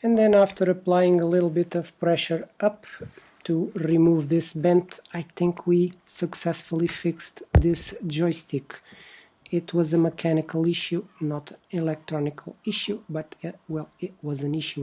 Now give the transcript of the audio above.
And then after applying a little bit of pressure up to remove this bend, I think we successfully fixed this joystick. It was a mechanical issue, not an electronic issue, but well, it was an issue.